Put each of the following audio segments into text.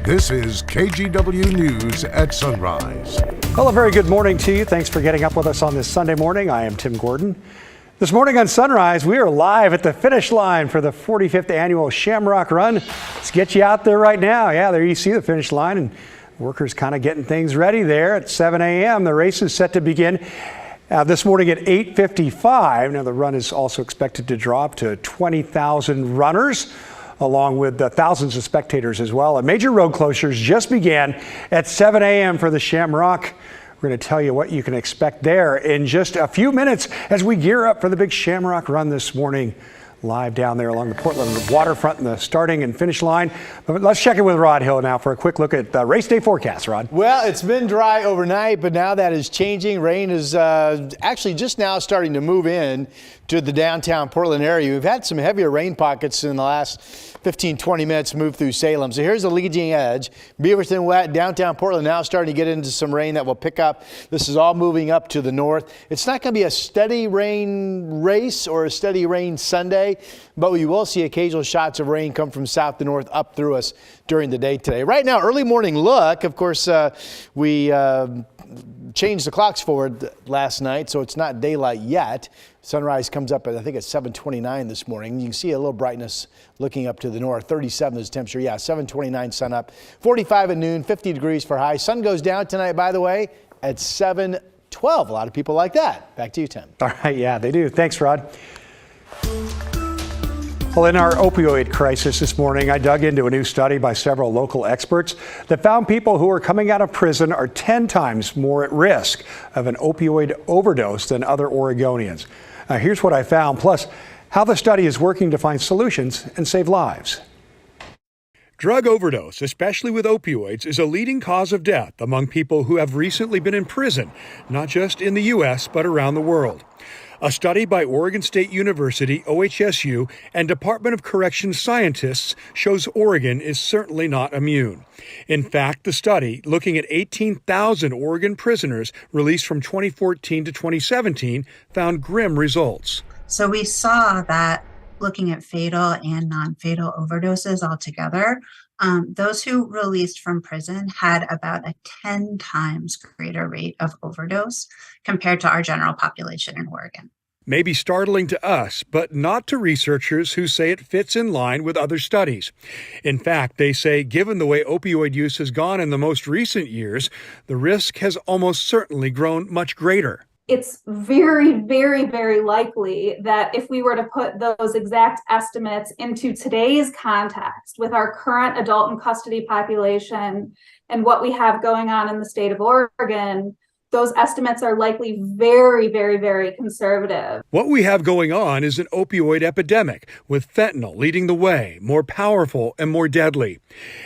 This is KGW News at Sunrise. Well, a very good morning to you. Thanks for getting up with us on this Sunday morning. I am Tim Gordon. This morning on Sunrise, we are live at the finish line for the 45th annual Shamrock Run. Let's get you out there right now. Yeah, there you see the finish line, and workers kind of getting things ready there at 7 a.m. The race is set to begin this morning at 8:55. Now, the run is also expected to draw up to 20,000 runners, along with thousands of spectators as well. And major road closures just began at 7 a.m. for the Shamrock. We're going to tell you what you can expect there in just a few minutes as we gear up for the big Shamrock Run this morning. Live down there along the Portland waterfront in the starting and finish line. But let's check in with Rod Hill now for a quick look at the race day forecast, Rod. Well, it's been dry overnight, but now that is changing. Rain is actually just now starting to move in to the downtown Portland area. We've had some heavier rain pockets in the last 15-20 minutes move through Salem. So here's the leading edge. Beaverton wet, downtown Portland now starting to get into some rain that will pick up. This is all moving up to the north. It's not going to be a steady rain race or a steady rain Sunday, but we will see occasional shots of rain come from south to north up through us during the day today. Right now, early morning look, of course, we changed the clocks forward last night, so it's not daylight yet. Sunrise comes up at, I think, at 7:29 this morning. You can see a little brightness looking up to the north. 37 is the temperature. Yeah, 7:29 sun up. 45 at noon, 50 degrees for high. Sun goes down tonight, by the way, at 7:12. A lot of people like that. Back to you, Tim. All right, yeah, they do. Thanks, Rod. Well, in our opioid crisis this morning, I dug into a new study by several local experts that found people who are coming out of prison are 10 times more at risk of an opioid overdose than other Oregonians. Here's what I found, plus how the study is working to find solutions and save lives. Drug overdose, especially with opioids, is a leading cause of death among people who have recently been in prison, not just in the U.S., but around the world. A study by Oregon State University, OHSU, and Department of Corrections scientists shows Oregon is certainly not immune. In fact, the study, looking at 18,000 Oregon prisoners released from 2014 to 2017, found grim results. So we saw that looking at fatal and non-fatal overdoses altogether, those who released from prison had about a 10 times greater rate of overdose compared to our general population in Oregon. Maybe startling to us, but not to researchers who say it fits in line with other studies. In fact, they say given the way opioid use has gone in the most recent years, the risk has almost certainly grown much greater. It's very, very, very likely that if we were to put those exact estimates into today's context with our current adult in custody population and what we have going on in the state of Oregon, those estimates are likely very, very, very conservative. What we have going on is an opioid epidemic, with fentanyl leading the way, more powerful and more deadly.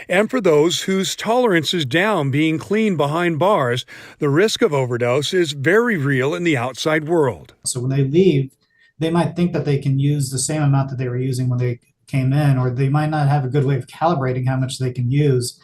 And for those whose tolerance is down being clean behind bars, the risk of overdose is very real in the outside world. So when they leave, they might think that they can use the same amount that they were using when they came in, or they might not have a good way of calibrating how much they can use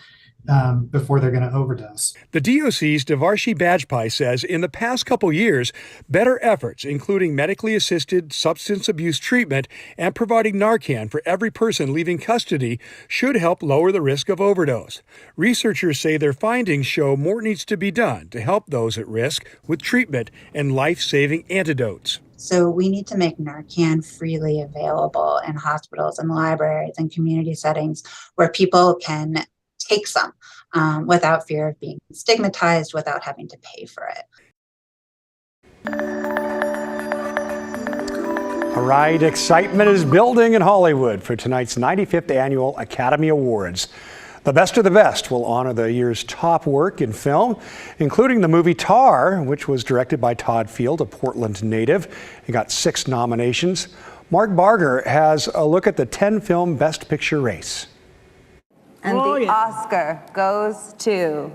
before they're going to overdose. The DOC's Devarshi Bajpai says in the past couple years, better efforts, including medically assisted substance abuse treatment and providing Narcan for every person leaving custody, should help lower the risk of overdose. Researchers say their findings show more needs to be done to help those at risk with treatment and life-saving antidotes. So we need to make Narcan freely available in hospitals and libraries and community settings where people can take some without fear of being stigmatized, without having to pay for it. All right, excitement is building in Hollywood for tonight's 95th Annual Academy Awards. The best of the best will honor the year's top work in film, including the movie Tar, which was directed by Todd Field, a Portland native. It got 6 nominations. Mark Barger has a look at the 10-film Best Picture race. And the Oscar goes to...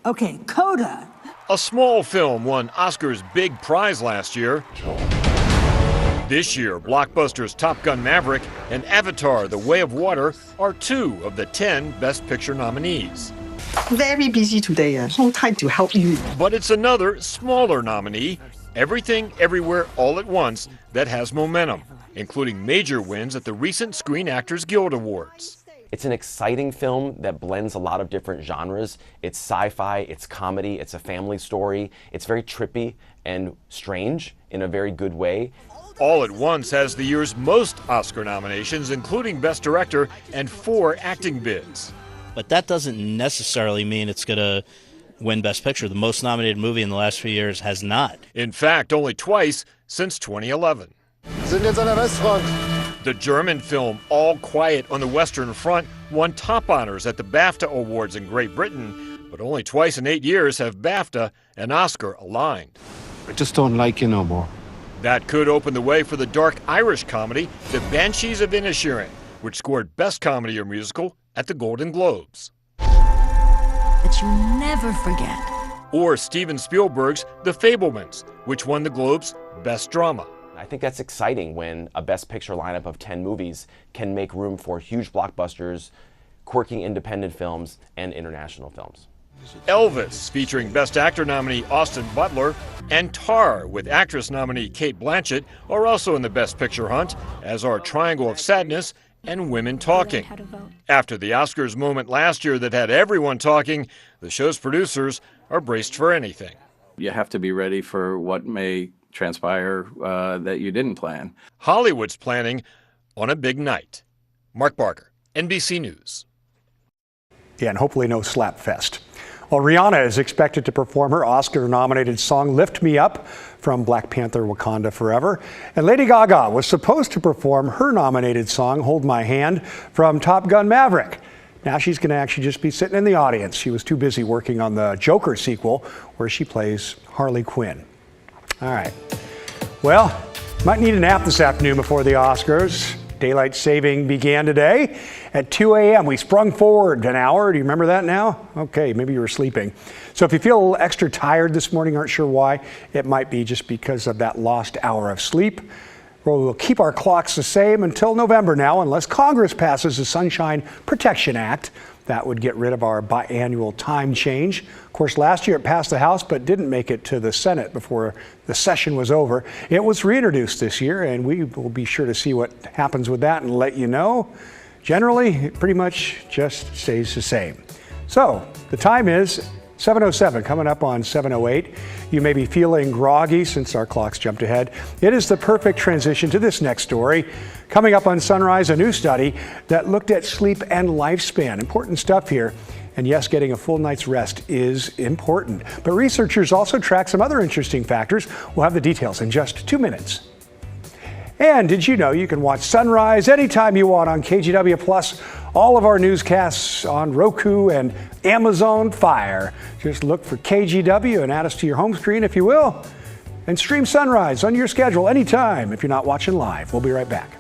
Okay, Coda. A small film won Oscar's big prize last year. This year, blockbusters Top Gun Maverick and Avatar: The Way of Water are 2 of the 10 Best Picture nominees. Very busy today. Hold tight to help you. But it's another smaller nominee, Everything Everywhere All at Once, that has momentum, including major wins at the recent Screen Actors Guild Awards. It's an exciting film that blends a lot of different genres. It's sci-fi, it's comedy, it's a family story. It's very trippy and strange in a very good way. All at Once has the year's most Oscar nominations, including Best Director and 4 acting bids. But that doesn't necessarily mean it's going to win Best Picture. The most nominated movie in the last few years has not. In fact, only twice since 2011. The German film All Quiet on the Western Front won top honors at the BAFTA Awards in Great Britain, but only twice in 8 years have BAFTA and Oscar aligned. I just don't like you no more. That could open the way for the dark Irish comedy The Banshees of Inisherin, which scored Best Comedy or Musical at the Golden Globes. That you never forget. Or Steven Spielberg's The Fabelmans, which won the Globes Best Drama. I think that's exciting when a Best Picture lineup of 10 movies can make room for huge blockbusters, quirky independent films, and international films. Elvis, featuring Best Actor nominee Austin Butler, and Tar, with actress nominee Cate Blanchett, are also in the Best Picture hunt, as are Triangle of Sadness and Women Talking. After the Oscars moment last year that had everyone talking, the show's producers are braced for anything. You have to be ready for what may transpire that you didn't plan. Hollywood's planning on a big night. Mark Barker, NBC News. Yeah, and hopefully no slap fest. Well, Rihanna is expected to perform her Oscar-nominated song Lift Me Up from Black Panther Wakanda Forever. And Lady Gaga was supposed to perform her nominated song Hold My Hand from Top Gun Maverick. Now she's going to actually just be sitting in the audience. She was too busy working on the Joker sequel where she plays Harley Quinn. All right. Well, might need a nap this afternoon before the Oscars. Daylight saving began today at 2 a.m. We sprung forward an hour. Do you remember that now? Okay, maybe you were sleeping. So if you feel a little extra tired this morning, aren't sure why, it might be just because of that lost hour of sleep. We'll keep our clocks the same until November now, unless Congress passes the Sunshine Protection Act. That would get rid of our biannual time change. Of course, last year it passed the House, but didn't make it to the Senate before the session was over. It was reintroduced this year, and we will be sure to see what happens with that and let you know. Generally, it pretty much just stays the same. So, the time is 7:07, coming up on 7:08. You may be feeling groggy since our clocks jumped ahead. It is the perfect transition to this next story. Coming up on Sunrise, a new study that looked at sleep and lifespan. Important stuff here. And yes, getting a full night's rest is important. But researchers also track some other interesting factors. We'll have the details in just 2 minutes. And did you know you can watch Sunrise anytime you want on KGW Plus? All of our newscasts on Roku and Amazon Fire. Just look for KGW and add us to your home screen if you will. And stream Sunrise on your schedule anytime if you're not watching live. We'll be right back.